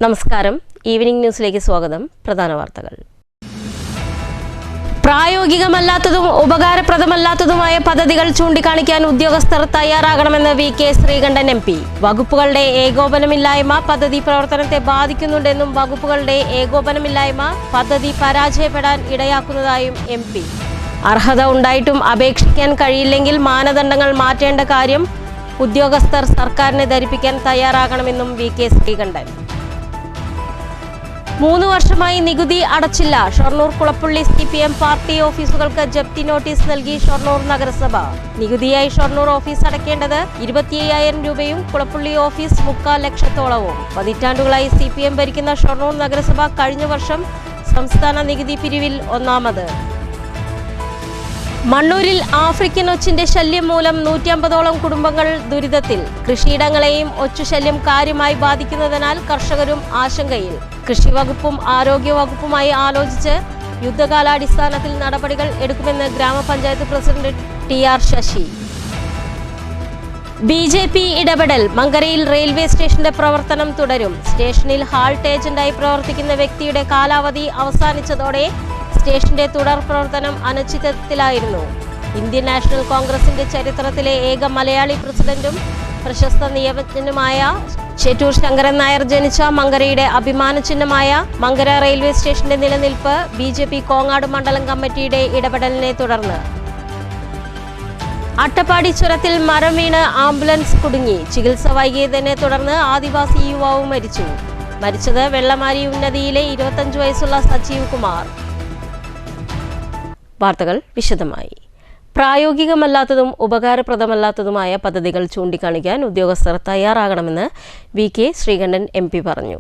നമസ്കാരം. ഈവനിംഗ് ന്യൂസിലേക്ക് സ്വാഗതം. പ്രധാന വാർത്തകൾ. പ്രായോഗികമല്ലാത്തതും ഉപകാരപ്രദമല്ലാത്തതുമായ പദ്ധതികൾ ചൂണ്ടിക്കാണിക്കാൻ ഉദ്യോഗസ്ഥർ തയ്യാറാകണമെന്ന് V K Sreekantan M P. വകുപ്പുകളുടെ ഏകോപനമില്ലായ്മ പദ്ധതി പ്രവർത്തനത്തെ ബാധിക്കുന്നുണ്ടെന്നും വകുപ്പുകളുടെ ഏകോപനമില്ലായ്മ പദ്ധതി പരാജയപ്പെടാൻ ഇടയാക്കുന്നതായും എം പി. അർഹത ഉണ്ടായിട്ടും അപേക്ഷിക്കാൻ കഴിയില്ലെങ്കിൽ മാനദണ്ഡങ്ങൾ മാറ്റേണ്ട കാര്യം ഉദ്യോഗസ്ഥർ സർക്കാരിനെ ധരിപ്പിക്കാൻ തയ്യാറാകണമെന്നും വി കെ ശ്രീകണ്ഠൻ. 3 വർഷമായി നികുതി അടച്ചില്ല. ഷൊർണൂർ കുളപ്പുള്ളി CPM പാർട്ടി ഓഫീസുകൾക്ക് ജപ്തി നോട്ടീസ് നൽകി ഷൊർണൂർ നഗരസഭ. നികുതിയായി ഷൊർണൂർ ഓഫീസ് അടയ്ക്കേണ്ടത് 25,000 രൂപയും കുളപ്പുള്ളി ഓഫീസ് 3/4 ലക്ഷത്തോളവും. പതിറ്റാണ്ടുകളായി CPM ഭരിക്കുന്ന ഷൊർണൂർ നഗരസഭ കഴിഞ്ഞ വർഷം സംസ്ഥാന നികുതി പിരിവിൽ ഒന്നാമത്. മണ്ണൂരിൽ ആഫ്രിക്കൻ ഒച്ചിന്റെ ശല്യം മൂലം 150ഓളം കുടുംബങ്ങൾ ദുരിതത്തിൽ. കൃഷിയിടങ്ങളെയും ഒച്ചുശല്യം കാര്യമായി ബാധിക്കുന്നതിനാൽ കർഷകരും ആശങ്കയിൽ. കൃഷിവകുപ്പും ആരോഗ്യവകുപ്പുമായി ആലോചിച്ച് യുദ്ധകാലാടിസ്ഥാനത്തിൽ നടപടികൾ എടുക്കുമെന്ന് ഗ്രാമപഞ്ചായത്ത് പ്രസിഡന്റ് TR ശശി. BJP ഇടപെടൽ. മങ്കരയിൽ റെയിൽവേ സ്റ്റേഷന്റെ പ്രവർത്തനം തുടരും. സ്റ്റേഷനിൽ ഹാൾട്ട് ഏജന്റായി പ്രവർത്തിക്കുന്ന വ്യക്തിയുടെ കാലാവധി അവസാനിച്ചതോടെ സ്റ്റേഷന്റെ തുടർ പ്രവർത്തനം അനിശ്ചിതത്വത്തിലായിരുന്നു. ഇന്ത്യൻ നാഷണൽ കോൺഗ്രസിന്റെ ചരിത്രത്തിലെ ഏക മലയാളി പ്രസിഡന്റും പ്രശസ്ത നിയമജ്ഞനുമായ ചേറ്റൂർ ശങ്കരൻ നായർ ജനിച്ച മങ്കരയുടെ അഭിമാന ചിഹ്നമായ മങ്കര റെയിൽവേ സ്റ്റേഷന്റെ നിലനിൽപ്പ് BJP കോങ്ങാട് മണ്ഡലം കമ്മിറ്റിയുടെ ഇടപെടലിനെ തുടർന്ന്. അട്ടപ്പാടി ചുരത്തിൽ മരം വീണ് ആംബുലൻസ് കുടുങ്ങി. ചികിത്സ വൈകിയതിനെ തുടർന്ന് ആദിവാസി യുവാവ് മരിച്ചു. മരിച്ചത് വെള്ളമാരി ഉന്നതിയിലെ 25 വയസ്സുള്ള സജീവ് കുമാർ. വാർത്തകൾ വിശദമായി. പ്രായോഗികമല്ലാത്തതും ഉപകാരപ്രദമല്ലാത്തതുമായ പദ്ധതികൾ ചൂണ്ടിക്കാണിക്കാൻ ഉദ്യോഗസ്ഥർ തയ്യാറാകണമെന്ന് വി കെ ശ്രീകണ്ഠൻ MP പറഞ്ഞു.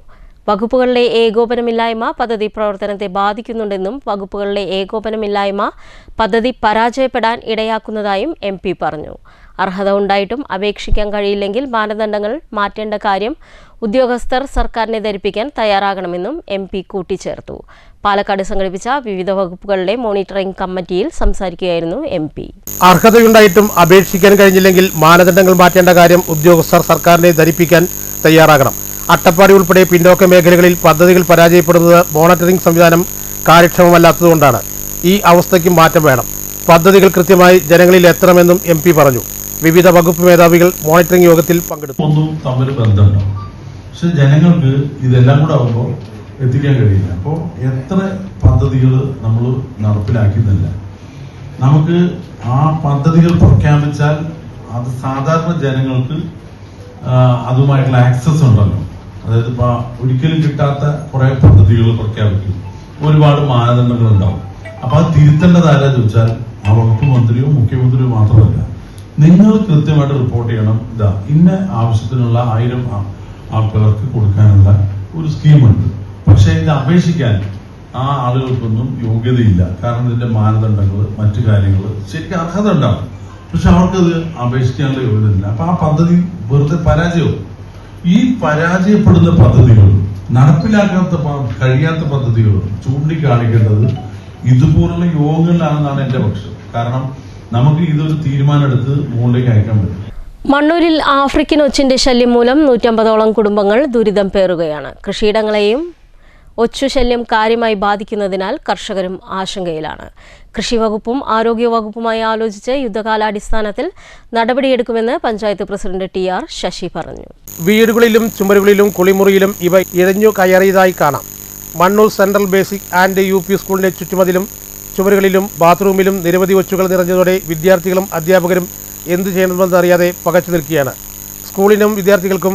വകുപ്പുകളുടെ ഏകോപനമില്ലായ്മ പദ്ധതി പ്രവർത്തനത്തെ ബാധിക്കുന്നുണ്ടെന്നും വകുപ്പുകളുടെ ഏകോപനമില്ലായ്മ പദ്ധതി പരാജയപ്പെടാൻ ഇടയാക്കുന്നതായും MP പറഞ്ഞു. അർഹത ഉണ്ടായിട്ടും അപേക്ഷിക്കാൻ കഴിയില്ലെങ്കിൽ മാനദണ്ഡങ്ങൾ മാറ്റേണ്ട കാര്യം ഉദ്യോഗസ്ഥർ സർക്കാരിനെ ധരിപ്പിക്കാൻ തയ്യാറാകണമെന്നും MP കൂട്ടിച്ചേർത്തു. പാലക്കാട് സംഘടിപ്പിച്ച വിവിധ വകുപ്പുകളുടെ മോണിറ്ററിംഗ് കമ്മിറ്റിയിൽ സംസാരിക്കുകയായിരുന്നു MP. അർഹതയുണ്ടായിട്ടും അപേക്ഷിക്കാൻ കഴിഞ്ഞില്ലെങ്കിൽ മാനദണ്ഡങ്ങൾ മാറ്റേണ്ട കാര്യം ഉദ്യോഗസ്ഥർ സർക്കാരിനെ ധരിപ്പിക്കാൻ തയ്യാറാകണം. അട്ടപ്പാടി ഉൾപ്പെടെ പിന്നോക്ക മേഖലകളിൽ പദ്ധതികൾ പരാജയപ്പെടുന്നത് മോണിറ്ററിംഗ് സംവിധാനം കാര്യക്ഷമമല്ലാത്തതുകൊണ്ടാണ്. ഈ അവസ്ഥയ്ക്ക് മാറ്റം വേണം. പദ്ധതികൾ കൃത്യമായി ജനങ്ങളിൽ എത്തണമെന്നും MP പറഞ്ഞു. വിവിധ വകുപ്പ് മേധാവികൾ മോണിറ്ററിംഗ് യോഗത്തിൽ പങ്കെടുത്തു. ഒന്നും തമ്മിൽ ബന്ധമുണ്ടാവും, പക്ഷെ ജനങ്ങൾക്ക് ഇതെല്ലാം കൂടെ ആകുമ്പോൾ എത്തിക്കാൻ കഴിയില്ല. അപ്പോൾ എത്ര പദ്ധതികൾ നമ്മൾ നടപ്പിലാക്കുന്നില്ല. നമുക്ക് ആ പദ്ധതികൾ പ്രഖ്യാപിച്ചാൽ അത് സാധാരണ ജനങ്ങൾക്ക് അതുമായിട്ടുള്ള ആക്സസ് ഉണ്ടല്ലോ. അതായത് ഇപ്പൊ ഒരിക്കലും കിട്ടാത്ത കുറെ പദ്ധതികൾ പ്രഖ്യാപിക്കും. ഒരുപാട് മാനദണ്ഡങ്ങൾ ഉണ്ടാവും. അപ്പൊ അത് തിരുത്തേണ്ടത് ആരാ ചോദിച്ചാൽ ആ വകുപ്പ് മന്ത്രിയോ മുഖ്യമന്ത്രിയോ മാത്രമല്ല, നിങ്ങൾ കൃത്യമായിട്ട് റിപ്പോർട്ട് ചെയ്യണം. ഇതാ ഇന്ന ആവശ്യത്തിനുള്ള 1000 ആൾക്കാർക്ക് കൊടുക്കാനുള്ള ഒരു സ്കീമുണ്ട്. പക്ഷെ ഇത് അപേക്ഷിക്കാൻ ആ ആളുകൾക്കൊന്നും യോഗ്യതയില്ല. കാരണം ഇതിന്റെ മാനദണ്ഡങ്ങൾ മറ്റു കാര്യങ്ങൾ ശരിക്കും അർഹത ഉണ്ടാവും, പക്ഷെ അവർക്കത് അപേക്ഷിക്കാനുള്ള യോഗ്യതയില്ല. അപ്പൊ ആ പദ്ധതി വെറുതെ പരാജയവും. ഈ പരാജയപ്പെടുന്ന പദ്ധതികൾ, നടപ്പിലാക്കാത്ത കഴിയാത്ത പദ്ധതികൾ ചൂണ്ടിക്കാണിക്കേണ്ടത് ഇതുപോലുള്ള യോഗങ്ങളിലാണെന്നാണ് എന്റെ പക്ഷം. കാരണം നമുക്ക് ഇതൊരു തീരുമാനം എടുത്ത് മുകളിലേക്ക് അയക്കാൻ പറ്റും. മണ്ണൂരിൽ ആഫ്രിക്കൻ ഒച്ചിന്റെ ശല്യം മൂലം 150ഓളം കുടുംബങ്ങൾ ദുരിതം പേറുകയാണ്. കൃഷിയിടങ്ങളെയും ഒച്ചുശല്യം കാര്യമായി ബാധിക്കുന്നതിനാൽ കർഷകരും ആശങ്കയിലാണ്. കൃഷിവകുപ്പും ആരോഗ്യവകുപ്പുമായി ആലോചിച്ച് യുദ്ധകാലാടിസ്ഥാനത്തിൽ നടപടിയെടുക്കുമെന്ന് പഞ്ചായത്ത് പ്രസിഡന്റ് TR ശശി പറഞ്ഞു. വീടുകളിലും ചുമരുകളിലും കുളിമുറിയിലും ഇവ ഇഴഞ്ഞു കയറിയതായി കാണാം. Mannur central basic and UP സ്കൂളിന്റെ ചുറ്റുമതിലും ചുമരുകളിലും ബാത്റൂമിലും നിരവധി ഒച്ചുകൾ നിറഞ്ഞതോടെ വിദ്യാർത്ഥികളും അധ്യാപകരും എന്തു ചെയ്യണമെന്നറിയാതെ പകച്ചു നിൽക്കുകയാണ്. സ്കൂളിനും വിദ്യാർത്ഥികൾക്കും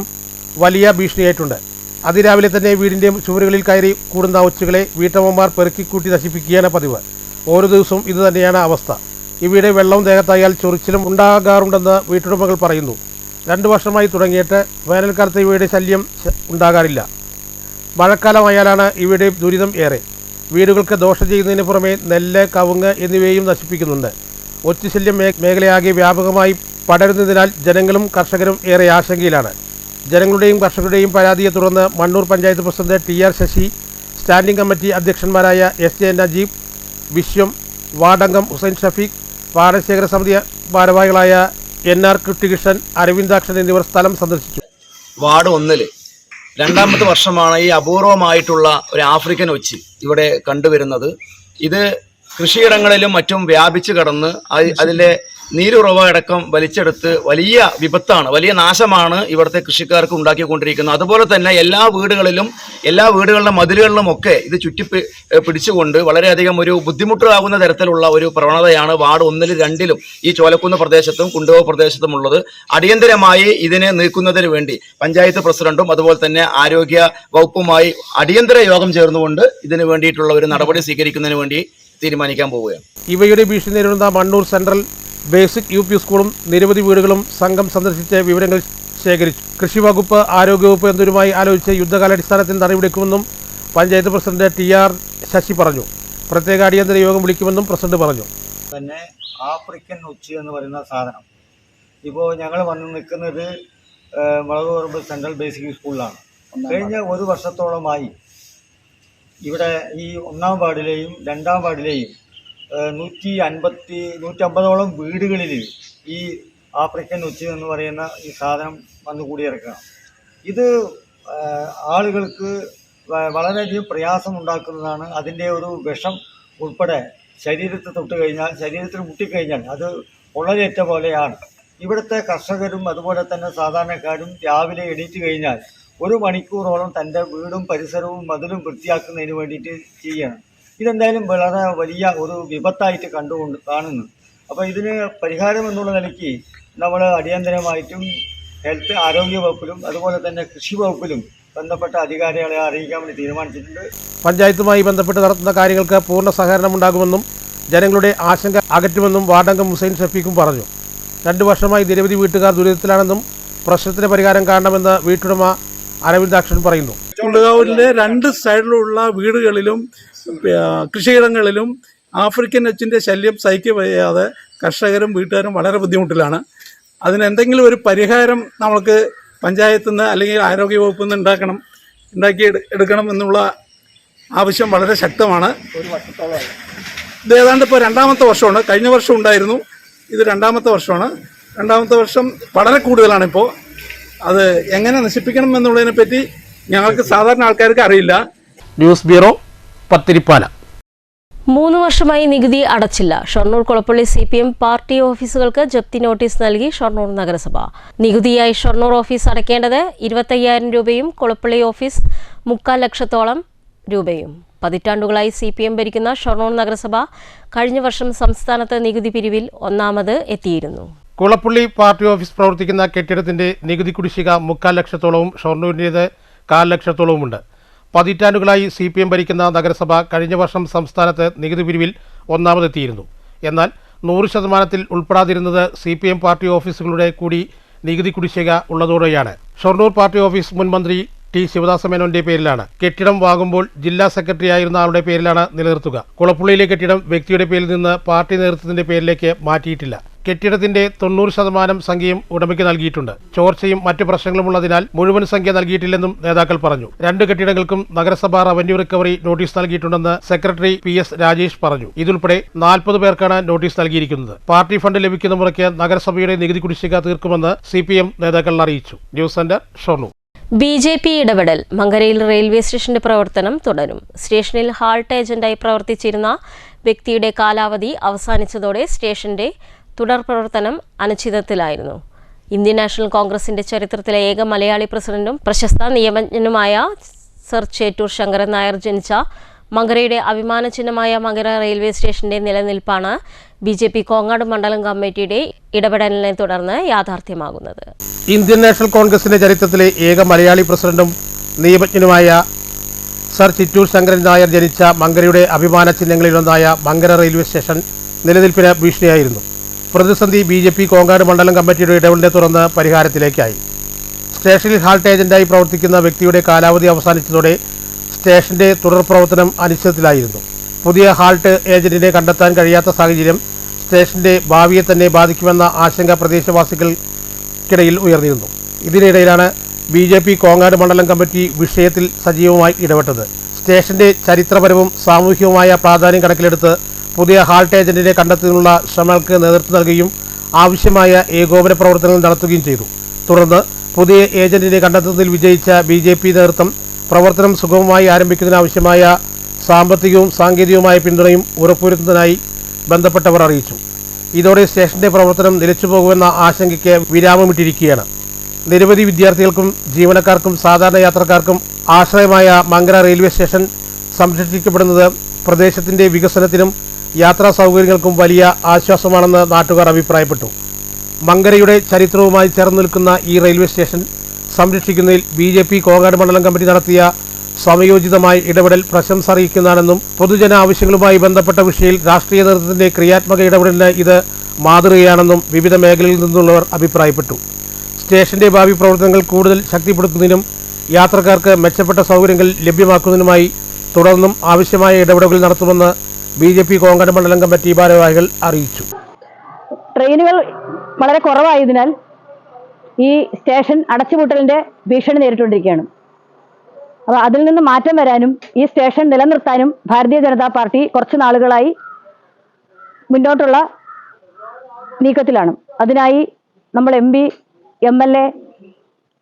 വലിയ ഭീഷണിയായിട്ടുണ്ട്. അതിരാവിലെ തന്നെ വീടിൻ്റെ ചുവരുകളിൽ കയറി കൂടുന്ന ഒച്ചുകളെ വീട്ടമ്മമാർ പെറുക്കിക്കൂട്ടി നശിപ്പിക്കുകയാണ് പതിവ്. ഓരോ ദിവസവും ഇത് തന്നെയാണ് അവസ്ഥ. ഇവയുടെ വെള്ളം ദേഹത്തായാൽ ചൊറിച്ചിലും ഉണ്ടാകാറുണ്ടെന്ന് വീട്ടുടമകൾ പറയുന്നു. 2 വർഷമായി തുടങ്ങിയിട്ട് വേനൽക്കാലത്ത് ഇവയുടെ ശല്യം ഉണ്ടാകാറില്ല. മഴക്കാലമായാലാണ് ഇവയുടെ ദുരിതം ഏറെ. വീടുകൾക്ക് ദോഷം ചെയ്യുന്നതിന് പുറമെ നെല്ല്, കവുങ്ങ് എന്നിവയും നശിപ്പിക്കുന്നുണ്ട്. ഒച്ചുശല്യം മേഖലയാകെ വ്യാപകമായി പടരുന്നതിനാൽ ജനങ്ങളും കർഷകരും ഏറെ ആശങ്കയിലാണ്. ജനങ്ങളുടെയും കർഷകരുടെയും പരാതിയെ തുടർന്ന് Mannur panchayat president TR Sasi, standing committee അധ്യക്ഷന്മാരായ SJ നജീബ്, വിശ്വം, വാർഡംഗം ഹുസൈൻ ഷഫീഖ്, പാടശേഖര സമിതി ഭാരവാഹികളായ NR കൃഷ്ണൻ, അരവിന്ദാക്ഷൻ എന്നിവർ സ്ഥലം സന്ദർശിച്ചു. വാർഡ് 1 രണ്ടാമത്തെ വർഷമാണ് ഈ അപൂർവമായിട്ടുള്ള ഒരു ആഫ്രിക്കൻ ഒച്ച് ഇവിടെ കണ്ടുവരുന്നത്. ഇത് കൃഷിയിടങ്ങളിലും മറ്റും വ്യാപിച്ചു കടന്ന് അതിലെ നീരുറവ അടക്കം വലിച്ചെടുത്ത് വലിയ വിപത്താണ്, വലിയ നാശമാണ് ഇവിടുത്തെ കൃഷിക്കാർക്ക് ഉണ്ടാക്കിക്കൊണ്ടിരിക്കുന്നത്. അതുപോലെ തന്നെ എല്ലാ വീടുകളിലെ മതിലുകളിലും ഒക്കെ ഇത് പിടിച്ചുകൊണ്ട് വളരെയധികം ഒരു ബുദ്ധിമുട്ടാകുന്ന തരത്തിലുള്ള ഒരു പ്രവണതയാണ് വാർഡ് 1, 2 ഈ ചോലക്കുന്ന് പ്രദേശത്തും കുണ്ടുവ പ്രദേശത്തും ഉള്ളത്. അടിയന്തരമായി ഇതിനെ നീക്കുന്നതിന് വേണ്ടി പഞ്ചായത്ത് പ്രസിഡന്റും അതുപോലെ തന്നെ ആരോഗ്യ വകുപ്പുമായി അടിയന്തര യോഗം ചേർന്നുകൊണ്ട് ഇതിനു വേണ്ടിയിട്ടുള്ള ഒരു നടപടി സ്വീകരിക്കുന്നതിന് വേണ്ടി തീരുമാനിക്കാൻ പോവുകയാണ്. ഇവയുടെ ഭീഷണി നേരിടുന്ന മണ്ണൂർ സെൻട്രൽ ബേസിക് UP സ്കൂളും നിരവധി വീടുകളും സംഘം സന്ദർശിച്ച് വിവരങ്ങൾ ശേഖരിച്ചു. കൃഷി വകുപ്പ്, ആരോഗ്യവകുപ്പ് എന്നിവരുമായി ആലോചിച്ച് യുദ്ധകാലാടിസ്ഥാനത്തിൽ നടപടിയെടുക്കുമെന്നും പഞ്ചായത്ത് പ്രസിഡന്റ് TR ശശി പറഞ്ഞു. പ്രത്യേക അടിയന്തര യോഗം വിളിക്കുമെന്നും പ്രസിഡന്റ് പറഞ്ഞു. തന്നെ ആഫ്രിക്കൻ ഒച്ച് എന്ന് പറയുന്ന സാധനം ഇപ്പോൾ ഞങ്ങൾ വന്ന് നിൽക്കുന്നത് മുളകുപറമ്പ് സെൻട്രൽ ബേസിക് സ്കൂളിലാണ്. കഴിഞ്ഞ 1 വർഷത്തോളമായി ഇവിടെ ഈ 1-ാം വാർഡിലെയും 2-ാം വാർഡിലെയും 150ഓളം വീടുകളിൽ ഈ ആഫ്രിക്കൻ ഒച്ച് എന്ന് പറയുന്ന ഈ സാധനം വന്നു കൂടിയിറക്കണം. ഇത് ആളുകൾക്ക് വളരെയധികം പ്രയാസം ഉണ്ടാക്കുന്നതാണ്. അതിൻ്റെ ഒരു വിഷം ഉൾപ്പെടെ ശരീരത്തിൽ തൊട്ട് കഴിഞ്ഞാൽ, ശരീരത്തിൽ മുട്ടിക്കഴിഞ്ഞാൽ അത് പൊള്ളലേറ്റ പോലെയാണ്. ഇവിടുത്തെ കർഷകരും അതുപോലെ തന്നെ സാധാരണക്കാരും രാവിലെ എണീറ്റ് കഴിഞ്ഞാൽ 1 മണിക്കൂറോളം തൻ്റെ വീടും പരിസരവും മതിലും വൃത്തിയാക്കുന്നതിന് വേണ്ടിയിട്ട് ചെയ്യണം. ഇതെന്തായാലും വളരെ വലിയ ഒരു വിപത്തായിട്ട് കാണുന്നു. അപ്പോൾ ഇതിന് പരിഹാരം എന്നുള്ള നിലയ്ക്ക് നമ്മൾ അടിയന്തരമായിട്ടും ആരോഗ്യ വകുപ്പിലും അതുപോലെ തന്നെ കൃഷി വകുപ്പിലും ബന്ധപ്പെട്ട അധികാരികളെ അറിയിക്കാൻ വേണ്ടി തീരുമാനിച്ചിട്ടുണ്ട്. പഞ്ചായത്തുമായി ബന്ധപ്പെട്ട് നടത്തുന്ന കാര്യങ്ങൾക്ക് പൂർണ്ണ സഹകരണം ഉണ്ടാകുമെന്നും ജനങ്ങളുടെ ആശങ്ക അകറ്റുമെന്നും വാർഡംഗം ഹുസൈൻ ഷഫീഖും പറഞ്ഞു. 2 വർഷമായി നിരവധി വീട്ടുകാർ ദുരിതത്തിലാണെന്നും പ്രശ്നത്തിന് പരിഹാരം കാണണമെന്ന് വീട്ടുടമ അരവിന്ദാക്ഷൻ പറയുന്നു. കുണ്ടുകാവിലെ 2 സൈഡിലുള്ള വീടുകളിലും കൃഷിയിടങ്ങളിലും ആഫ്രിക്കൻ ഒച്ചിൻ്റെ ശല്യം സഹിക്കവയ്യാതെ കർഷകരും വീട്ടുകാരും വളരെ ബുദ്ധിമുട്ടിലാണ്. അതിനെന്തെങ്കിലും ഒരു പരിഹാരം നമുക്ക് പഞ്ചായത്തിൽ നിന്ന് അല്ലെങ്കിൽ ആരോഗ്യവകുപ്പിൽ നിന്ന് എടുക്കണം എന്നുള്ള ആവശ്യം വളരെ ശക്തമാണ്. ഇത് ഏതാണ്ട് ഇപ്പോൾ 2-ാമത്തെ വർഷമാണ്. കഴിഞ്ഞ വർഷം ഉണ്ടായിരുന്നു, ഇത് 2-ാമത്തെ വർഷമാണ്. 2-ാമത്തെ വർഷം വളരെ കൂടുതലാണിപ്പോൾ. അത് എങ്ങനെ നശിപ്പിക്കണം എന്നുള്ളതിനെ പറ്റി ഞങ്ങൾക്ക് സാധാരണ ആൾക്കാർക്ക് അറിയില്ല. News bureau, Pathiripala. 3 വർഷമായി നികുതി അടച്ചില്ല. ഷൊർണൂർ കൊളപ്പള്ളി CPM പാർട്ടി ഓഫീസുകൾക്ക് ജപ്തി നോട്ടീസ് നൽകി ഷൊർണൂർ നഗരസഭ. നികുതിയായി ഷൊർണൂർ ഓഫീസ് അടയ്ക്കേണ്ടത് 25,000 രൂപയും കൊളപ്പള്ളി ഓഫീസ് 3/4 ലക്ഷത്തോളം രൂപയും. പതിറ്റാണ്ടുകളായി CPM ഭരിക്കുന്ന ഷൊർണൂർ നഗരസഭ കഴിഞ്ഞ വർഷം സംസ്ഥാനത്ത് നികുതി പിരിവിൽ 1ാമത് എത്തിയിരുന്നു. കുളപ്പള്ളി പാർട്ടി ഓഫീസ് പ്രവർത്തിക്കുന്ന കെട്ടിടത്തിന്റെ നികുതി കുടിശ്ശിക 3/4 ലക്ഷത്തോളവും ഷൊർണൂരിൻ്റേത് 1/4 ലക്ഷത്തോളവുമുണ്ട്. പതിറ്റാണ്ടുകളായി CPM ഭരിക്കുന്ന നഗരസഭ കഴിഞ്ഞ വർഷം സംസ്ഥാനത്ത് നികുതി പിരിവിൽ 1ാമതെത്തിയിരുന്നു. എന്നാൽ 100% ഉൾപ്പെടാതിരുന്നത് CPM പാർട്ടി ഓഫീസുകളുടെ കൂടി നികുതി കുടിശ്ശിക ഉള്ളതോടെയാണ്. ഷൊർണൂർ പാർട്ടി ഓഫീസ് മുൻ മന്ത്രി T. ശിവദാസ മേനോന്റെ പേരിലാണ്. കെട്ടിടം വാങ്ങുമ്പോൾ ജില്ലാ സെക്രട്ടറി ആയിരുന്ന ആളുടെ പേരിലാണ് നിലനിർത്തുക. കുളപ്പള്ളിയിലെ കെട്ടിടം വ്യക്തിയുടെ പേരിൽ നിന്ന് പാർട്ടി നേതൃത്വത്തിന്റെ പേരിലേക്ക് മാറ്റിയിട്ടില്ല. കെട്ടിടത്തിന്റെ 90% സംഖ്യയും ഉടമയ്ക്ക് നൽകിയിട്ടുണ്ട്. ചോർച്ചയും മറ്റു പ്രശ്നങ്ങളുമുള്ളതിനാൽ മുഴുവൻ സംഖ്യ നൽകിയിട്ടില്ലെന്നും നേതാക്കൾ പറഞ്ഞു. 2 കെട്ടിടങ്ങൾക്കും നഗരസഭ റവന്യൂ റിക്കവറി നോട്ടീസ് നൽകിയിട്ടുണ്ടെന്ന് സെക്രട്ടറി PS രാജേഷ് പറഞ്ഞു. ഇതുൾപ്പെടെ 40 പേർക്കാണ് നോട്ടീസ് നൽകിയിരിക്കുന്നത്. പാർട്ടി ഫണ്ട് ലഭിക്കുന്ന മുറയ്ക്ക് നഗരസഭയുടെ നികുതി കുടിശ്ശിക തീർക്കുമെന്ന് CPM നേതാക്കൾ അറിയിച്ചു. News centre, Shoranur. BJP ഇടപെടൽ. മങ്കരയിൽ റെയിൽവേ സ്റ്റേഷന്റെ പ്രവർത്തനം തുടരും. സ്റ്റേഷനിൽ ഹാൾട്ട് ഏജന്റായി പ്രവർത്തിച്ചിരുന്ന വ്യക്തിയുടെ കാലാവധി അവസാനിച്ചതോടെ സ്റ്റേഷന്റെ തുടർ പ്രവർത്തനം അനിശ്ചിതത്വത്തിലായിരുന്നു. ഇന്ത്യൻ നാഷണൽ കോൺഗ്രസിന്റെ ചരിത്രത്തിലെ ഏക മലയാളി പ്രസിഡന്റും പ്രശസ്ത നിയമജ്ഞനുമായ സർ ചേറ്റൂർ ശങ്കരൻ നായർ ജനിച്ച മങ്കരയുടെ അഭിമാന ചിഹ്നമായ മങ്കര റെയിൽവേ സ്റ്റേഷന്റെ നിലനിൽപ്പാണ് BJP കോങ്ങാട് മണ്ഡലം കമ്മിറ്റിയുടെ ഇടപെടലിനെ തുടർന്ന് യാഥാർത്ഥ്യമാകുന്നത്. ഇന്ത്യൻ നാഷണൽ കോൺഗ്രസിന്റെ ചരിത്രത്തിലെ ഏക മലയാളി പ്രസിഡന്റും നിയമജ്ഞനുമായ സർ ചിറ്റൂർ ശങ്കരൻ നായർ ജനിച്ച മങ്കരയുടെ അഭിമാന ചിഹ്നങ്ങളിലൊന്നായ മങ്കര റെയിൽവേ സ്റ്റേഷൻ നിലനിൽപ്പിന് ഭീഷണിയായിരുന്നു. പ്രതിസന്ധി BJP കോങ്ങാട് മണ്ഡലം കമ്മിറ്റിയുടെ ഇടപെടലിനെ തുടർന്ന് പരിഹാരത്തിലേക്കായി. സ്റ്റേഷനിൽ ഹാൾട്ട് ഏജന്റായി പ്രവർത്തിക്കുന്ന വ്യക്തിയുടെ കാലാവധി അവസാനിച്ചതോടെ സ്റ്റേഷന്റെ തുടർ പ്രവർത്തനം അനിശ്ചിതത്തിലായിരുന്നു. പുതിയ ഹാൾട്ട് ഏജന്റിനെ കണ്ടെത്താൻ കഴിയാത്ത സാഹചര്യം സ്റ്റേഷന്റെ ഭാവിയെ തന്നെ ബാധിക്കുമെന്ന ആശങ്ക പ്രദേശവാസികൾക്കിടയിൽ ഉയർന്നിരുന്നു. ഇതിനിടയിലാണ് BJP കോങ്ങാട് മണ്ഡലം കമ്മിറ്റി വിഷയത്തിൽ സജീവമായി ഇടപെട്ടത്. സ്റ്റേഷന്റെ ചരിത്രപരവും സാമൂഹികവുമായ പ്രാധാന്യം കണക്കിലെടുത്ത് പുതിയ ഹാൾട്ട് ഏജന്റിനെ കണ്ടെത്തുന്നതിനുള്ള ശ്രമങ്ങൾക്ക് നേതൃത്വം നൽകുകയും ആവശ്യമായ ഏകോപന പ്രവർത്തനങ്ങൾ നടത്തുകയും ചെയ്തു. തുടർന്ന് പുതിയ ഏജന്റിനെ കണ്ടെത്തുന്നതിൽ വിജയിച്ച BJP നേതൃത്വം പ്രവർത്തനം സുഗമമായി ആരംഭിക്കുന്നതിനാവശ്യമായ സാമ്പത്തികവും സാങ്കേതികവുമായ പിന്തുണയും ഉറപ്പുവരുത്തുന്നതിനായി ബന്ധപ്പെട്ടവർ അറിയിച്ചു. ഇതോടെ സ്റ്റേഷന്റെ പ്രവർത്തനം നിലച്ചുപോകുമെന്ന ആശങ്കയ്ക്ക് വിരാമമിട്ടിരിക്കുകയാണ്. നിരവധി വിദ്യാർത്ഥികൾക്കും ജീവനക്കാർക്കും സാധാരണ യാത്രക്കാർക്കും ആശ്രയമായ മങ്കര റെയിൽവേ സ്റ്റേഷൻ സംരക്ഷിക്കപ്പെടുന്നത് പ്രദേശത്തിന്റെ വികസനത്തിനും യാത്രാ സൗകര്യങ്ങൾക്കും വലിയ ആശ്വാസമാണെന്ന് നാട്ടുകാർ അഭിപ്രായപ്പെട്ടു. മങ്കരയുടെ ചരിത്രവുമായി ചേർന്ന് നിൽക്കുന്ന ഈ റെയിൽവേ സ്റ്റേഷൻ സംരക്ഷിക്കുന്നതിൽ BJP കോങ്ങാട് മണ്ഡലം കമ്മിറ്റി നടത്തിയ സമയോചിതമായ ഇടപെടൽ പ്രശംസ അറിയിക്കുന്നതാണെന്നും പൊതുജന ആവശ്യങ്ങളുമായി ബന്ധപ്പെട്ട വിഷയത്തിൽ രാഷ്ട്രീയ നേതൃത്വത്തിന്റെ ക്രിയാത്മക ഇടപെടലിന് ഇത് മാതൃകയാണെന്നും വിവിധ മേഖലകളിൽ നിന്നുള്ളവർ അഭിപ്രായപ്പെട്ടു. സ്റ്റേഷന്റെ ഭാവി പ്രവർത്തനങ്ങൾ കൂടുതൽ ശക്തിപ്പെടുത്തുന്നതിനും യാത്രക്കാർക്ക് മെച്ചപ്പെട്ട സൗകര്യങ്ങൾ ലഭ്യമാക്കുന്നതിനുമായി തുടർന്നും ആവശ്യമായ ഇടപെടലുകൾ നടത്തുമെന്ന് BJP കോങ്ങാട് മണ്ഡലം കമ്മിറ്റി ഭാരവാഹികൾ അറിയിച്ചു. ട്രെയിനുകൾ വളരെ കുറവായതിനാൽ ഈ സ്റ്റേഷൻ അടച്ചുപൂട്ടലിന്റെ ഭീഷണി നേരിട്ടുകൊണ്ടിരിക്കുകയാണ്. അപ്പോൾ അതിൽ നിന്ന് മാറ്റം വരാനും ഈ സ്റ്റേഷൻ നിലനിർത്താനും ഭാരതീയ ജനതാ പാർട്ടി കുറച്ച് നാളുകളായി മുന്നോട്ടുള്ള നീക്കത്തിലാണ്. അതിനായി നമ്മൾ MP, MLA,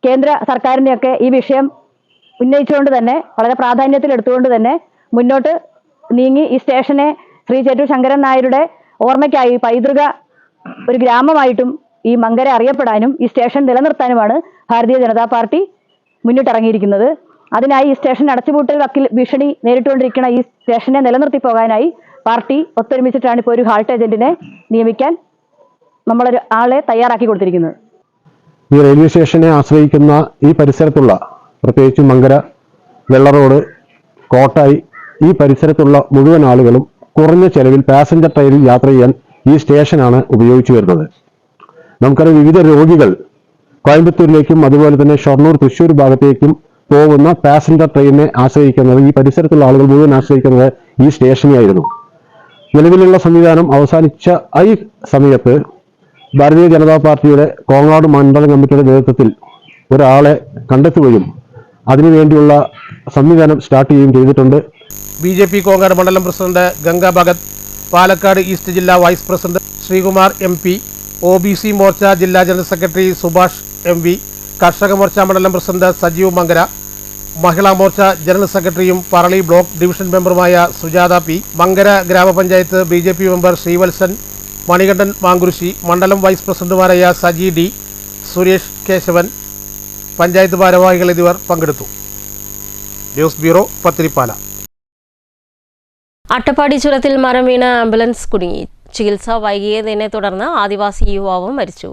കേന്ദ്ര സർക്കാരിനെയൊക്കെ ഈ വിഷയം ഉന്നയിച്ചുകൊണ്ട് തന്നെ വളരെ പ്രാധാന്യത്തിലെടുത്തുകൊണ്ട് തന്നെ മുന്നോട്ട് നീങ്ങി ഈ സ്റ്റേഷനെ ശ്രീ ചേറ്റൂർ ശങ്കരൻ നായരുടെ ഓർമ്മയ്ക്കായി പൈതൃക ഒരു ഗ്രാമമായിട്ടും ഈ മങ്കര അറിയപ്പെടാനും ഈ സ്റ്റേഷൻ നിലനിർത്താനുമാണ് ഭാരതീയ ജനതാ പാർട്ടി മുന്നിട്ടിറങ്ങിയിരിക്കുന്നത്. അതിനായി ഈ സ്റ്റേഷൻ അടച്ചുപൂട്ടൽ ഭീഷണി നേരിട്ടുകൊണ്ടിരിക്കുന്ന ഈ സ്റ്റേഷനെ നിലനിർത്തി പോകാനായി പാർട്ടി ഒത്തൊരുമിച്ചിട്ടാണ് ഇപ്പോൾ ഒരു ഹാൾട്ട് ഏജന്റിനെ നിയമിക്കാൻ നമ്മളൊരു ആളെ തയ്യാറാക്കി കൊടുത്തിരിക്കുന്നത്. ഈ റെയിൽവേ സ്റ്റേഷനെ ആശ്രയിക്കുന്ന ഈ പരിസരത്തുള്ള പ്രത്യേകിച്ച് മങ്കര, വെള്ളറോഡ്, കോട്ടായി ഈ പരിസരത്തുള്ള മുഴുവൻ ആളുകളും കുറഞ്ഞ ചെലവിൽ പാസഞ്ചർ ട്രെയിനിൽ യാത്ര ചെയ്യാൻ ഈ സ്റ്റേഷനാണ് ഉപയോഗിച്ചു വരുന്നത്. നമുക്കറിയാം, വിവിധ രോഗികൾ കോയമ്പത്തൂരിലേക്കും അതുപോലെ തന്നെ ഷൊർണൂർ, തൃശ്ശൂർ ഭാഗത്തേക്കും പോകുന്ന പാസഞ്ചർ ട്രെയിനിനെ ആശ്രയിക്കുന്നത്, ഈ പരിസരത്തുള്ള ആളുകൾ മുഴുവൻ ആശ്രയിക്കുന്നത് ഈ സ്റ്റേഷനെയായിരുന്നു. നിലവിലുള്ള സംവിധാനം അവസാനിച്ച ഈ സമയത്ത് ഭാരതീയ ജനതാ പാർട്ടിയുടെ കോങ്ങാട് മണ്ഡലം കമ്മിറ്റിയുടെ നേതൃത്വത്തിൽ ഒരാളെ കണ്ടെത്തുകയും അതിനുവേണ്ടിയുള്ള സംവിധാനം സ്റ്റാർട്ട് ചെയ്യുകയും ചെയ്തിട്ടുണ്ട്. BJP കോങ്ങാട് മണ്ഡലം പ്രസിഡന്റ് ഗംഗാ ഭഗത്, പാലക്കാട് ഈസ്റ്റ് ജില്ലാ vice president Sreekumar MP, OBC Morcha ജില്ലാ ജനറൽ സെക്രട്ടറി സുഭാഷ് MV, കർഷക മോർച്ച മണ്ഡലം പ്രസിഡന്റ് സജീവ് മങ്കര, മഹിളാ മോർച്ച ജനറൽ സെക്രട്ടറിയും പറളി ബ്ലോക്ക് ഡിവിഷൻ മെമ്പറുമായ സുജാത P, മങ്കര ഗ്രാമപഞ്ചായത്ത് BJP മെമ്പർ ശ്രീവത്സൻ, മണികണ്ഠൻ മാങ്കുരിശി, മണ്ഡലം വൈസ് പ്രസിഡന്റുമാരായ സജി D, സുരേഷ് കേശവൻ, പഞ്ചായത്ത് ഭാരവാഹികൾ എന്നിവർ പങ്കെടുത്തു. News bureau, Pathiripala. അട്ടപ്പാടി ചുരത്തിൽ മരം വീണ് ആംബുലൻസ് കുടുങ്ങി. ചികിത്സ വൈകിയതിനെ തുടർന്ന് ആദിവാസി യുവാവും മരിച്ചു.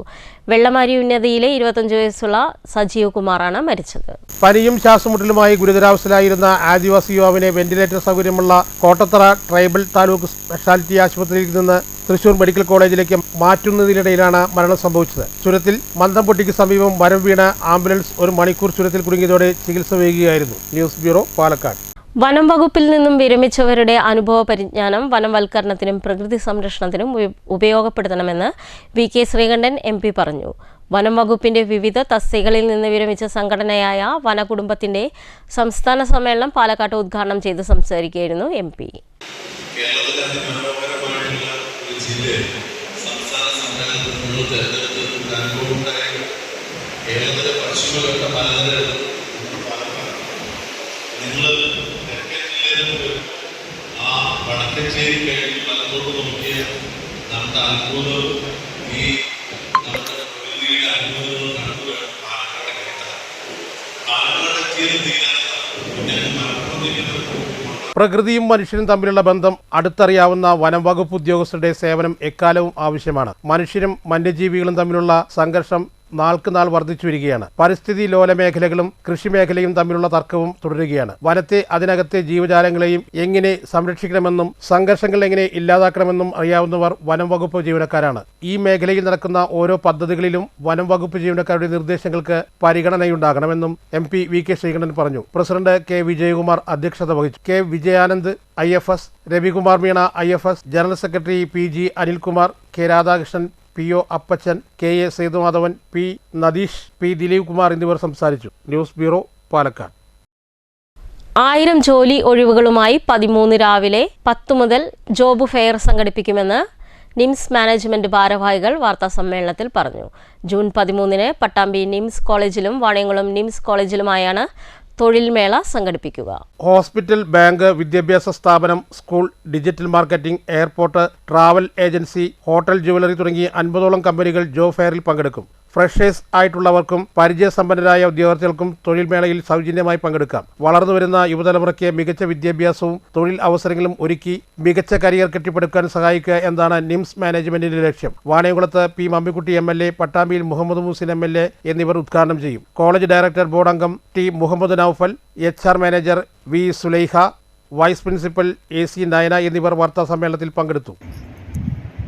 വെള്ളമാരി ഉന്നതിയിലെ 25 വയസ്സുള്ള സജീവ് കുമാറാണ് മരിച്ചത്. പനിയും ശ്വാസമുട്ടലുമായി ഗുരുതരാവസ്ഥയിലായിരുന്ന ആദിവാസി യുവാവിനെ വെന്റിലേറ്റർ സൗകര്യമുള്ള കോട്ടത്തറ ട്രൈബൽ താലൂക്ക് സ്പെഷ്യാലിറ്റി ആശുപത്രിയിൽ നിന്ന് തൃശൂർ മെഡിക്കൽ കോളേജിലേക്ക് മാറ്റുന്നതിനിടയിലാണ് മരണം സംഭവിച്ചത്. ചുരത്തിൽ മന്ദംപൊട്ടിക്ക് സമീപം മരം വീണ ആംബുലൻസ് 1 മണിക്കൂർ ചുരത്തിൽ കുടുങ്ങിയതോടെ ചികിത്സ വൈകുകയായിരുന്നു. News bureau, Palakkad. വനം വകുപ്പിൽ നിന്നും വിരമിച്ചവരുടെ അനുഭവ പരിജ്ഞാനം വനവൽക്കരണത്തിനും പ്രകൃതി സംരക്ഷണത്തിനും ഉപയോഗപ്പെടുത്തണമെന്ന് VK ശ്രീകണ്ഠൻ MP പറഞ്ഞു. വനം വകുപ്പിന്റെ വിവിധ തസ്തികകളിൽ നിന്ന് വിരമിച്ച സംഘടനയായ വനകുടുംബത്തിന്റെ സംസ്ഥാന സമ്മേളനം പാലക്കാട്ട് ഉദ്ഘാടനം ചെയ്ത് സംസാരിക്കുകയായിരുന്നു MP. ആ വടക്കഞ്ചേരി കഴിഞ്ഞ് വലത്തോട്ട് നോക്കിയ നമ്മുടെ അത്ഭുതം ഈ നമ്മുടെ പ്രകൃതിയുടെ അത്ഭുതങ്ങൾ കണ്ടു പാലക്കാട് കേട്ടത്. പാലക്കാട് എത്തിയത് തീരാത്തതാണ്. പ്രകൃതിയും മനുഷ്യനും തമ്മിലുള്ള ബന്ധം അടുത്തറിയാവുന്ന വനം വകുപ്പ് ഉദ്യോഗസ്ഥരുടെ സേവനം എക്കാലവും ആവശ്യമാണ്. മനുഷ്യരും വന്യജീവികളും തമ്മിലുള്ള സംഘർഷം നാൾക്കുനാൾ വർദ്ധിച്ചു വരികയാണ്. പരിസ്ഥിതി ലോല മേഖലകളും കൃഷി മേഖലയും തമ്മിലുള്ള തർക്കവും തുടരുകയാണ്. വനത്തെ, അതിനകത്തെ ജീവജാലങ്ങളെയും എങ്ങനെ സംരക്ഷിക്കണമെന്നും സംഘർഷങ്ങൾ എങ്ങനെ ഇല്ലാതാക്കണമെന്നും അറിയാവുന്നവർ വനം വകുപ്പ് ജീവനക്കാരാണ്. ഈ മേഖലയിൽ നടക്കുന്ന ഓരോ പദ്ധതികളിലും വനം വകുപ്പ് ജീവനക്കാരുടെ നിർദ്ദേശങ്ങൾക്ക് പരിഗണനയുണ്ടാകണമെന്നും MP VK ശ്രീകണ്ഠൻ പറഞ്ഞു. പ്രസിഡന്റ് K വിജയകുമാർ അധ്യക്ഷത വഹിച്ചു. K Vijayanand IFS, Ravikumar Meena IFS, general secretary PG Anilkumar, K Radhakrishnan, PO Appachan, KA Sethumadhavan, P Nadeesh, P Dileep Kumar എന്നിവർ സംസാരിച്ചു. News bureau, Palakkad. 1000 ജോലി ഒഴിവുകളുമായി 13 രാവിലെ 10 മുതൽ ജോബ് ഫെയർ സംഘടിപ്പിക്കുമെന്ന് നിംസ് മാനേജ്മെന്റ് ഭാരവാഹികൾ വാർത്താസമ്മേളനത്തിൽ പറഞ്ഞു. ജൂൺ 13 പട്ടാമ്പി നിംസ് കോളേജിലും വാണിയംകുളം നിംസ് കോളേജിലുമായാണ് തൊഴിൽ മേള സംഘടിപ്പിക്കുക. ഹോസ്പിറ്റൽ, ബാങ്ക്, വിദ്യാഭ്യാസ സ്ഥാപനം, school, digital marketing, airport, travel agency, hotel, jewellery തുടങ്ങി 50ഓളം കമ്പനികൾ ജോബ് ഫെയറിൽ പങ്കെടുക്കും. ഫ്രഷേഴ്സ് ആയിട്ടുള്ളവർക്കും പരിചയസമ്പന്നരായ ഉദ്യോഗാർത്ഥികൾക്കും തൊഴിൽ മേളയിൽ സൗജന്യമായി പങ്കെടുക്കാം. വളർന്നുവരുന്ന യുവതലമുറയ്ക്ക് മികച്ച വിദ്യാഭ്യാസവും തൊഴിൽ അവസരങ്ങളും ഒരുക്കി മികച്ച കരിയർ കെട്ടിപ്പടുക്കാൻ സഹായിക്കുക എന്നതാണ് നിംസ് മാനേജ്മെന്റിന്റെ ലക്ഷ്യം. വാണിയംകുളത്ത് പി മമ്മിക്കുട്ടി MLA, പട്ടാമ്പിയിൽ മുഹമ്മദ് മുഹസിൻ MLA എന്നിവർ ഉദ്ഘാടനം ചെയ്യും. കോളേജ് ഡയറക്ടർ ബോർഡ് അംഗം T Muhammad Noufal, HR manager V Sulaiha, vice principal AC Nayana എന്നിവർ വാർത്താസമ്മേളനത്തിൽ പങ്കെടുത്തു.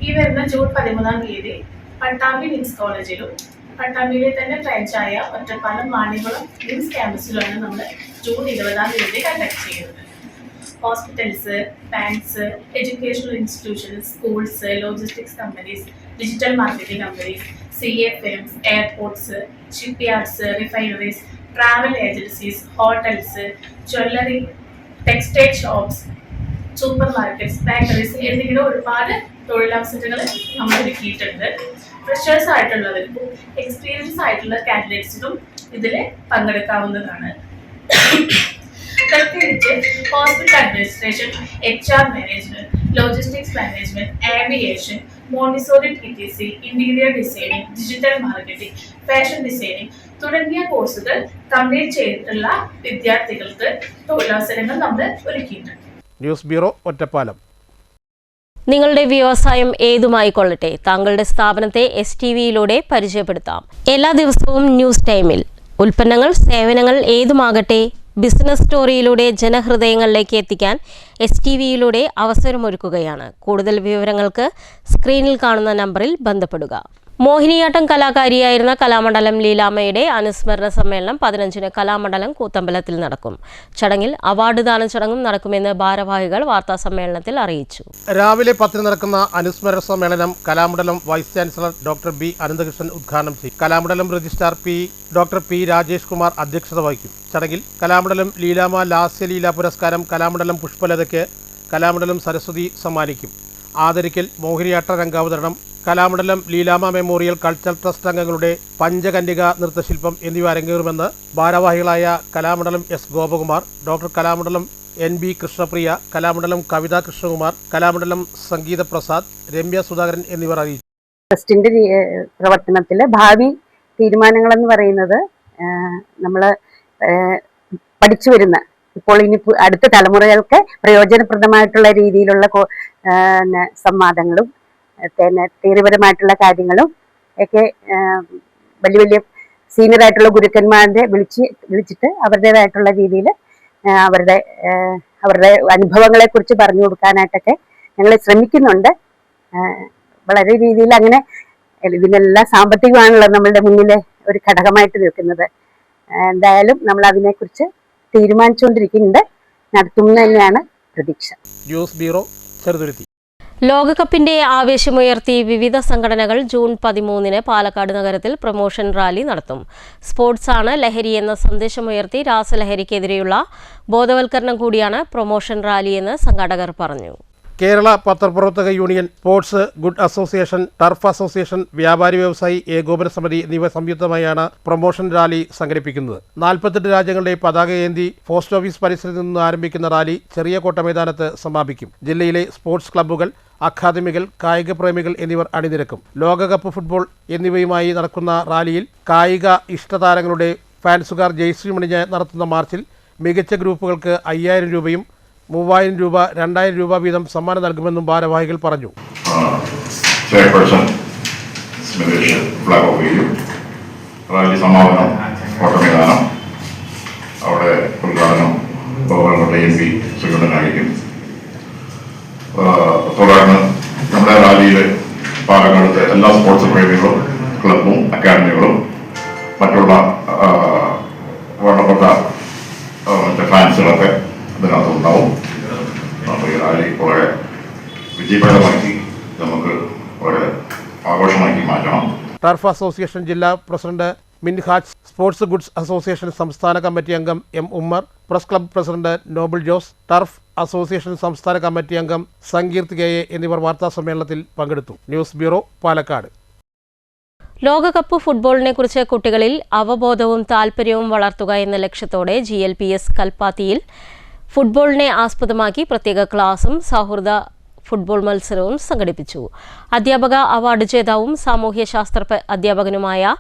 ഈ വരുന്ന ജൂൺ 13 പട്ടാമ്പി നിംസ് കോളേജിലും പട്ടാമ്പിയിലെ തന്നെ ബ്രാഞ്ചായ ഒറ്റപ്പാലം വാണിയംകുളം നിംസ് ക്യാമ്പസിലാണ് നമ്മൾ ജൂൺ 20 കണ്ടക്ട് ചെയ്യുന്നത്. Hospitals, banks, educational institutions, schools, logistics companies, digital marketing companies, CA firms, airports, ship yards, refineries, travel agencies, hotels, jewellery, textile shops, super markets, bakeries എന്നിങ്ങനെ ഒരുപാട് തൊഴിലവസരങ്ങൾ നമ്മൾ ഒരുക്കിയിട്ടുണ്ട്. ഫ്രഷേഴ്സ് ആയിട്ടുള്ളവർക്കും എക്സ്പീരിയൻസ് ആയിട്ടുള്ള കാൻഡിഡേറ്റ്സിനും ഇതിൽ പങ്കെടുക്കാവുന്നതാണ്. പ്രത്യേകിച്ച് hospital administration, HR management, logistics management, aviation, Montessori TTC, interior designing, digital marketing, fashion designing തുടങ്ങിയ കോഴ്സുകൾ കംപ്ലീറ്റ് ചെയ്തിട്ടുള്ള വിദ്യാർത്ഥികൾക്ക് തൊഴിലവസരങ്ങൾ നമ്മൾ ഒരുക്കിയിട്ടുണ്ട്. News bureau, Ottapalam. നിങ്ങളുടെ വ്യവസായം ഏതുമായിക്കൊള്ളട്ടെ, താങ്കളുടെ സ്ഥാപനത്തെ STVയിലൂടെ പരിചയപ്പെടുത്താം. എല്ലാ ദിവസവും ന്യൂസ് ടൈമിൽ ഉൽപ്പന്നങ്ങൾ, സേവനങ്ങൾ ഏതുമാകട്ടെ ബിസിനസ് സ്റ്റോറിയിലൂടെ ജനഹൃദയങ്ങളിലേക്ക് എത്തിക്കാൻ STVയിലൂടെ അവസരമൊരുക്കുകയാണ്. കൂടുതൽ വിവരങ്ങൾക്ക് സ്ക്രീനിൽ കാണുന്ന നമ്പറിൽ ബന്ധപ്പെടുക. മോഹിനിയാട്ടം കലാകാരിയായിരുന്ന കലാമണ്ഡലം ലീലാമ്മയുടെ അനുസ്മരണ സമ്മേളനം 15 കലാമണ്ഡലം കൂത്തമ്പലത്തിൽ നടക്കും. ചടങ്ങിൽ അവാർഡ് ദാന ചടങ്ങും നടക്കുമെന്ന് ഭാരവാഹികൾ വാർത്താസമ്മേളനത്തിൽ അറിയിച്ചു. രാവിലെ 10 നടക്കുന്ന അനുസ്മരണ സമ്മേളനം Kalamandalam vice chancellor doctor B Ananthakrishnan ഉദ്ഘാടനം ചെയ്യും. Kalamandalam registrar doctor P Rajesh Kumar അധ്യക്ഷത വഹിക്കും. ചടങ്ങിൽ കലാമണ്ഡലം ലീലാമ്മ ലാസ്യലീല പുരസ്കാരം കലാമണ്ഡലം പുഷ്പലതയ്ക്ക് കലാമണ്ഡലം സരസ്വതി സമ്മാനിക്കും. ആദരിക്കൽ, മോഹിനിയാട്ട രംഗാവതരണം, Kalamandalam Leelamma memorial cultural trust അംഗങ്ങളുടെ പഞ്ചകന്യക നൃത്തശില്പം എന്നിവ അരങ്ങേറുമെന്ന് ഭാരവാഹികളായ Kalamandalam S Gopakumar, doctor Kalamandalam NB Krishnapriya, Kalamandalam Kavitha Krishnakumar, Kalamandalam Sangeetha Prasad, Ramya Sudhakaran എന്നിവർ അറിയിച്ചു. ട്രസ്റ്റിന്റെ പ്രവർത്തനത്തിലെ ഭാവി തീരുമാനങ്ങളെന്ന് പറയുന്നത് നമ്മൾ പഠിച്ചു വരുന്ന ഇപ്പോൾ ഇനി അടുത്ത തലമുറകൾക്ക് പ്രയോജനപ്രദമായിട്ടുള്ള രീതിയിലുള്ള സംവാദങ്ങളും തീരപരമായിട്ടുള്ള കാര്യങ്ങളും ഒക്കെ വലിയ വലിയ സീനിയർ ആയിട്ടുള്ള ഗുരുക്കന്മാരെ വിളിച്ചിട്ട് അവരുടേതായിട്ടുള്ള രീതിയിൽ അവരുടെ അനുഭവങ്ങളെ കുറിച്ച് പറഞ്ഞു കൊടുക്കാനായിട്ടൊക്കെ ഞങ്ങൾ ശ്രമിക്കുന്നുണ്ട്. വളരെ രീതിയിൽ അങ്ങനെ ഇതിനെല്ലാം സാമ്പത്തികമാണല്ലോ നമ്മളുടെ മുന്നിലെ ഒരു ഘടകമായിട്ട് നിൽക്കുന്നത്. എന്തായാലും നമ്മൾ അതിനെക്കുറിച്ച് തീരുമാനിച്ചുകൊണ്ടിരിക്കുന്നുണ്ട്, നടത്തുമെന്ന് തന്നെയാണ് പ്രതീക്ഷ. News bureau, Cheruthuruthy. ലോകകപ്പിന്റെ ആവേശമുയർത്തി വിവിധ സംഘടനകൾ ജൂൺ 13 പാലക്കാട് നഗരത്തിൽ പ്രൊമോഷൻ റാലി നടത്തും. സ്പോർട്സാണ് ലഹരി എന്ന സന്ദേശമുയർത്തി രാസലഹരിക്കെതിരെയുള്ള ബോധവൽക്കരണം കൂടിയാണ് പ്രൊമോഷൻ റാലിയെന്ന് സംഘാടകർ പറഞ്ഞു. കേരള പത്രപ്രവർത്തക union, sports good association, turf association, വ്യാപാരി വ്യവസായി ഏകോപന സമിതി എന്നിവ സംയുക്തമായാണ് പ്രൊമോഷൻ റാലി സംഘടിപ്പിക്കുന്നത്. 48 രാജ്യങ്ങളുടെ പതാകയേന്തി പോസ്റ്റ് ഓഫീസ് പരിസരത്ത് നിന്ന് ആരംഭിക്കുന്ന റാലി ചെറിയ കോട്ട മൈതാനത്ത് സമാപിക്കും. ജില്ലയിലെ സ്പോർട്സ് ക്ലബ്ബുകൾ, അക്കാദമികൾ, കായിക പ്രേമികൾ എന്നിവർ അണിനിരക്കും. ലോകകപ്പ് ഫുട്ബോൾ എന്നിവയുമായി നടക്കുന്ന റാലിയിൽ കായിക ഇഷ്ടതാരങ്ങളുടെ ഫാൻസുകാർ ജയ്ശ്രീ മണിഞ്ഞ് നടത്തുന്ന മാർച്ചിൽ മികച്ച ഗ്രൂപ്പുകൾക്ക് 5000 രൂപയും 3000 രൂപ 2000 രൂപ വീതം സമ്മാനം നൽകുമെന്നും ഭാരവാഹികൾ പറഞ്ഞു. റാലി സമാപനം കോട്ടമൈതാനം, അവിടെ ഉദ്ഘാടനം ബഹുമാനപ്പെട്ട MP ശ്രീകണ്ഠനായിരിക്കും. തുടർന്ന് നമ്മുടെ റാലിയിൽ പാലക്കാടത്തെ എല്ലാ സ്പോർട്സ് പ്രേമികളും, ക്ലബും, അക്കാദമികളും മറ്റുള്ള വേണ്ടപ്പെട്ട ഫാൻസുകളൊക്കെ ഇതിനകത്ത് ഉണ്ടാവും. അപ്പോൾ ഈ റാലി വളരെ വിജയപ്രദമാക്കി നമുക്ക് വളരെ ആഘോഷമാക്കി മാറ്റണം. ടർഫ് അസോസിയേഷൻ ജില്ലാ president Minhaj, sports goods association സംസ്ഥാന കമ്മിറ്റി അംഗം M Ummer, press club president Noble Jose, turf association സംസ്ഥാന കമ്മിറ്റി അംഗം സങ്കീർത്ത് കെ എ എന്നിവർ വാർത്താസമ്മേളനത്തിൽ പങ്കെടുത്തു. News bureau, Palakkad. ലോകകപ്പ് ഫുട്ബോളിനെ കുറിച്ച് കുട്ടികളിൽ അവബോധവും താൽപര്യവും വളർത്തുക എന്ന ലക്ഷ്യത്തോടെ GLPS കൽപ്പാത്തിയിൽ ഫുട്ബോളിനെ ആസ്പദമാക്കി പ്രത്യേക ക്ലാസും സൗഹൃദ ഫുട്ബോൾ മത്സരവും സംഘടിപ്പിച്ചു. അധ്യാപക അവാർഡ് ജേതാവും സാമൂഹ്യശാസ്ത്ര അധ്യാപകനുമായ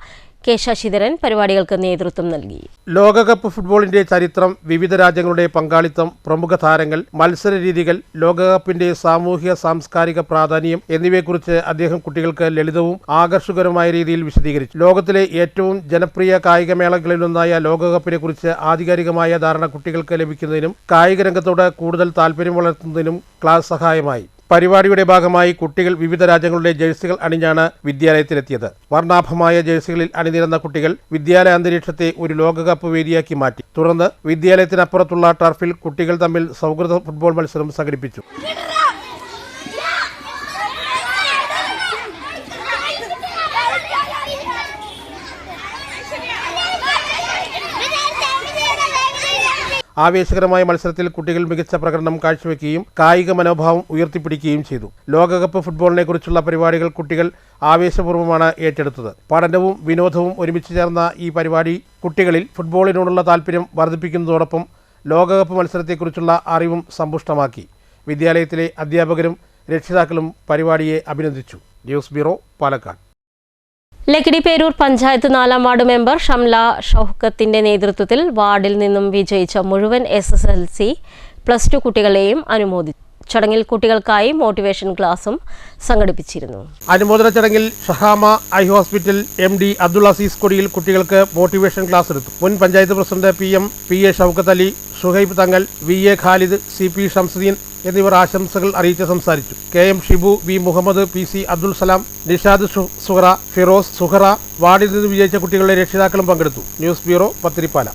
കെ ശശിധരൻ പരിപാടികൾക്ക് നേതൃത്വം നൽകി. ലോകകപ്പ് ഫുട്ബോളിന്റെ ചരിത്രം, വിവിധ രാജ്യങ്ങളുടെ പങ്കാളിത്തം, പ്രമുഖ താരങ്ങൾ, മത്സര രീതികൾ, ലോകകപ്പിന്റെ സാമൂഹ്യ സാംസ്കാരിക പ്രാധാന്യം എന്നിവയെക്കുറിച്ച് അദ്ദേഹം കുട്ടികൾക്ക് ലളിതവും ആകർഷകരമായ രീതിയിൽ വിശദീകരിച്ചു. ലോകത്തിലെ ഏറ്റവും ജനപ്രിയ കായികമേളകളിലൊന്നായ ലോകകപ്പിനെ കുറിച്ച് ആധികാരികമായ ധാരണ കുട്ടികൾക്ക് ലഭിക്കുന്നതിനും കായിക രംഗത്തോട് കൂടുതൽ താൽപര്യം വളർത്തുന്നതിനും ക്ലാസ് സഹായമായി. പരിപാടിയുടെ ഭാഗമായി കുട്ടികൾ വിവിധ രാജ്യങ്ങളുടെ ജേഴ്സികൾ അണിഞ്ഞാണ് വിദ്യാലയത്തിലെത്തിയത്. വർണ്ണാഭമായ ജേഴ്സികളിൽ അണിനിരന്ന കുട്ടികൾ വിദ്യാലയ അന്തരീക്ഷത്തെ ഒരു ലോകകപ്പ് വേദിയാക്കി മാറ്റി. തുടർന്ന് വിദ്യാലയത്തിനപ്പുറത്തുള്ള ടർഫിൽ കുട്ടികൾ തമ്മിൽ സൗഹൃദ ഫുട്ബോൾ മത്സരം സംഘടിപ്പിച്ചു. ആവേശകരമായ മത്സരത്തിൽ കുട്ടികൾ മികച്ച പ്രകടനം കാഴ്ചവെക്കുകയും കായിക മനോഭാവം ഉയർത്തിപ്പിടിക്കുകയും ചെയ്തു. ലോകകപ്പ് ഫുട്ബോളിനെ കുറിച്ചുള്ള പരിപാടികൾ കുട്ടികൾ ആവേശപൂർവ്വമാണ് ഏറ്റെടുത്തത്. പഠനവും വിനോദവും ഒരുമിച്ച് ചേർന്ന ഈ പരിപാടി കുട്ടികളിൽ ഫുട്ബോളിനോടുള്ള താൽപര്യം വർദ്ധിപ്പിക്കുന്നതോടൊപ്പം ലോകകപ്പ് മത്സരത്തെക്കുറിച്ചുള്ള അറിവും സമ്പുഷ്ടമാക്കി. വിദ്യാലയത്തിലെ അധ്യാപകരും രക്ഷിതാക്കളും പരിപാടിയെ അഭിനന്ദിച്ചു. News bureau, Palakkad. ലക്കിടി പേരൂർ പഞ്ചായത്ത് 4-ാം വാർഡ് മെമ്പർ ഷംല ഷൗക്കത്തിന്റെ നേതൃത്വത്തിൽ വാർഡിൽ നിന്നും വിജയിച്ച മുഴുവൻ SSLC, +2 കുട്ടികളെയും അനുമോദിച്ചു. ചടങ്ങിൽ കുട്ടികൾക്കായി മോട്ടിവേഷൻ ക്ലാസും സംഘടിപ്പിച്ചിരുന്നു. അനുമോദന ചടങ്ങിൽ Shahama eye hospital MD Abdul Azeez Kodiyil കുട്ടികൾക്ക് മോട്ടിവേഷൻ ക്ലാസ് എടുത്തു. മുൻ panchayat president PM PA Shoukath Ali, Shuhaib Thangal, VA Khalid, CP Shamsuddin എന്നിവർ ആശംസകൾ അറിയിച്ച് സംസാരിച്ചു. KM Shibu, V Muhammad, PC Abdul Salam, Nishad Suhara, Firoz Suhara, വാർഡിൽ നിന്ന് വിജയിച്ച കുട്ടികളുടെ രക്ഷിതാക്കളും പങ്കെടുത്തു. News bureau, Pathirippala.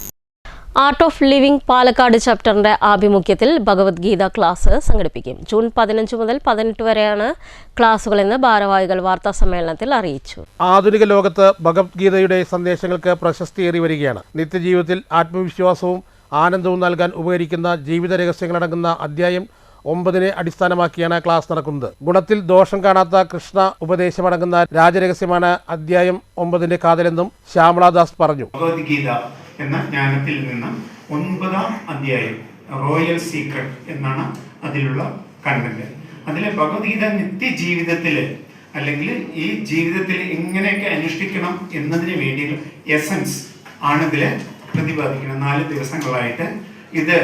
Art of living Palakkad ചാപ്റ്ററിന്റെ ആഭിമുഖ്യത്തിൽ ഭഗവത്ഗീത ക്ലാസ് സംഘടിപ്പിക്കും. ജൂൺ 15 മുതൽ 18 വരെയാണ് ക്ലാസുകളെന്ന് ഭാരവാഹികൾ വാർത്താസമ്മേളനത്തിൽ അറിയിച്ചു. ആധുനിക ലോകത്ത് ഭഗവത്ഗീതയുടെ സന്ദേശങ്ങൾക്ക് പ്രശസ്തിയേറി വരികയാണ്. നിത്യജീവിതത്തിൽ ആത്മവിശ്വാസവും ആനന്ദവും നൽകാൻ ഉപകരിക്കുന്ന ജീവിത രഹസ്യങ്ങളടങ്ങുന്ന അധ്യായം 9 അടിസ്ഥാനമാക്കിയാണ് ക്ലാസ് നടക്കുന്നത്. ഗുണത്തിൽ ദോഷം കാണാത്ത കൃഷ്ണ ഉപദേശമടങ്ങുന്ന രാജരഹസ്യമാണ് അധ്യായം 9 കാതലെന്നും ശ്യാമളദാസ് പറഞ്ഞു. ഭഗവത്ഗീത എന്ന ജ്ഞാനത്തിൽ നിന്ന് 9-ാം അധ്യായം റോയൽ സീക്രട്ട് എന്നാണ് അതിലുള്ള കണ്ടന്റ്. അതിലെ ഭഗവത്ഗീത നിത്യജീവിതത്തിൽ അല്ലെങ്കിൽ ഈ ജീവിതത്തിൽ എങ്ങനെയൊക്കെ അനുഷ്ഠിക്കണം എന്നതിന് വേണ്ടിയുള്ള എസൻസ് ആണ് ഇതിൽ പ്രതിപാദിക്കുന്നത്. 4 ദിവസങ്ങളായിട്ട് ഇത്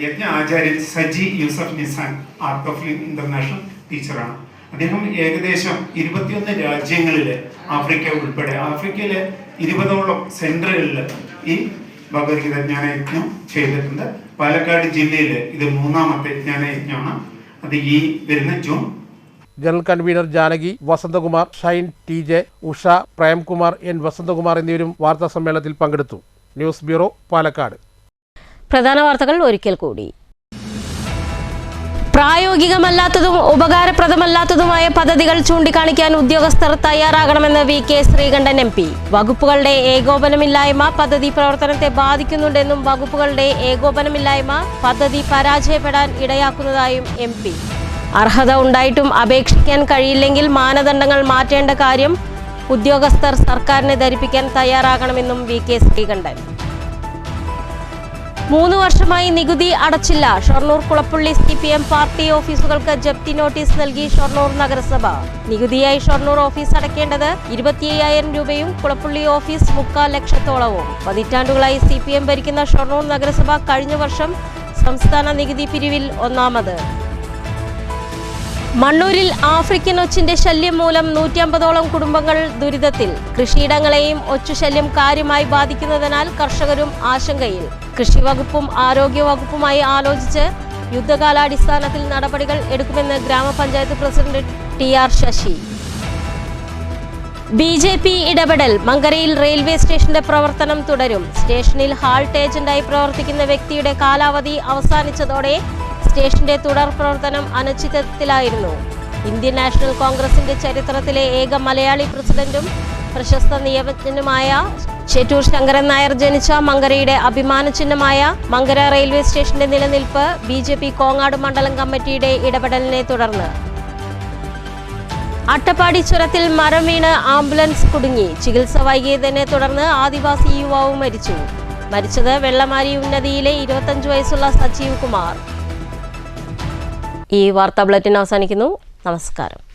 യജ്ഞ ആചാര്യൻ Saji Yusuf Nisan, art of living international ടീച്ചറാണ്. അദ്ദേഹം ഏകദേശം 21 രാജ്യങ്ങളിൽ, ആഫ്രിക്ക ഉൾപ്പെടെ ആഫ്രിക്കയിലെ 20ഓളം സെന്ററുകളിൽ ഈ ഭഗവത്ഗീത ജ്ഞാനയജ്ഞം ചെയ്തിട്ടുണ്ട്. പാലക്കാട് ജില്ലയിൽ ഇത് 3ാമത്തെ ജ്ഞാനയജ്ഞമാണ്. അത് ഈ വരുന്ന June. General convener Janaki, Vasanthakumar, Shine TJ, Usha, Premkumar, N Vasanthakumar എന്നിവരും വാർത്താ സമ്മേളനത്തിൽ പങ്കെടുത്തു. News bureau, Palakkad. പ്രധാന വാർത്തകൾ ഒരിക്കൽ കൂടി. പ്രായോഗികമല്ലാത്തതും ഉപകാരപ്രദമല്ലാത്തതുമായ പദ്ധതികൾ ചൂണ്ടിക്കാണിക്കാൻ ഉദ്യോഗസ്ഥർ തയ്യാറാകണമെന്ന് VK ശ്രീകണ്ഠൻ MP. വകുപ്പുകളുടെ ഏകോപനമില്ലായ്മ പദ്ധതി പ്രവർത്തനത്തെ ബാധിക്കുന്നുണ്ടെന്നും വകുപ്പുകളുടെ ഏകോപനമില്ലായ്മ പദ്ധതി പരാജയപ്പെടാൻ ഇടയാക്കുന്നതായും MP. അർഹത ഉണ്ടായിട്ടും അപേക്ഷിക്കാൻ കഴിയില്ലെങ്കിൽ മാനദണ്ഡങ്ങൾ മാറ്റേണ്ട കാര്യം ഉദ്യോഗസ്ഥർ സർക്കാരിനെ ധരിപ്പിക്കാൻ തയ്യാറാകണമെന്നും VK ശ്രീകണ്ഠൻ. 3 വർഷമായി നികുതി അടച്ചില്ല. ഷൊർണൂർ കുളപ്പുള്ളി CPM പാർട്ടി ഓഫീസുകൾക്ക് ജപ്തി നോട്ടീസ് നൽകി ഷൊർണൂർ നഗരസഭ. നികുതിയായി ഷൊർണൂർ ഓഫീസ് അടയ്ക്കേണ്ടത് 25,000 രൂപയും കുളപ്പുള്ളി ഓഫീസ് 3/4 ലക്ഷത്തോളവും. പതിറ്റാണ്ടുകളായി CPM ഭരിക്കുന്ന ഷൊർണൂർ നഗരസഭ കഴിഞ്ഞ വർഷം സംസ്ഥാന നികുതി പിരിവിൽ 1ാമത്. മണ്ണൂരിൽ ആഫ്രിക്കൻ ഒച്ചിന്റെ ശല്യം മൂലം 150ഓളം കുടുംബങ്ങൾ ദുരിതത്തിൽ. കൃഷിയിടങ്ങളെയും ഒച്ചുശല്യം കാര്യമായി ബാധിക്കുന്നതിനാൽ കർഷകരും ആശങ്കയിൽ. കൃഷിവകുപ്പും ആരോഗ്യവകുപ്പുമായി ആലോചിച്ച് യുദ്ധകാലാടിസ്ഥാനത്തിൽ നടപടികൾ എടുക്കുമെന്ന് ഗ്രാമപഞ്ചായത്ത് പ്രസിഡന്റ് TR ശശി. BJP ഇടപെടൽ. മങ്കരയിൽ റെയിൽവേ സ്റ്റേഷന്റെ പ്രവർത്തനം തുടരും. സ്റ്റേഷനിൽ ഹാൾട്ട് ഏജന്റായി പ്രവർത്തിക്കുന്ന വ്യക്തിയുടെ കാലാവധി അവസാനിച്ചതോടെ സ്റ്റേഷന്റെ തുടർ പ്രവർത്തനം അനിശ്ചിതത്വത്തിലായിരുന്നു. ഇന്ത്യൻ നാഷണൽ കോൺഗ്രസിന്റെ ചരിത്രത്തിലെ ഏക മലയാളി പ്രസിഡന്റും പ്രശസ്ത നിയമജ്ഞനുമായ ചേറ്റൂർ ശങ്കരൻ നായർ ജനിച്ച മങ്കരയുടെ അഭിമാന ചിഹ്നമായ മങ്കര റെയിൽവേ സ്റ്റേഷന്റെ നിലനിൽപ്പ് BJP കോങ്ങാട് മണ്ഡലം കമ്മിറ്റിയുടെ ഇടപെടലിനെ തുടർന്ന്. അട്ടപ്പാടി ചുരത്തിൽ മരം വീണ് ആംബുലൻസ് കുടുങ്ങി. ചികിത്സ വൈകിയതിനെ തുടർന്ന് ആദിവാസി യുവാവ് മരിച്ചു. മരിച്ചത് വെള്ളമാരി ഉന്നതിയിലെ 25 വയസ്സുള്ള സജീവ് കുമാർ. ഈ വാർത്താ ബുള്ളറ്റിൻ അവസാനിക്കുന്നു. നമസ്കാരം.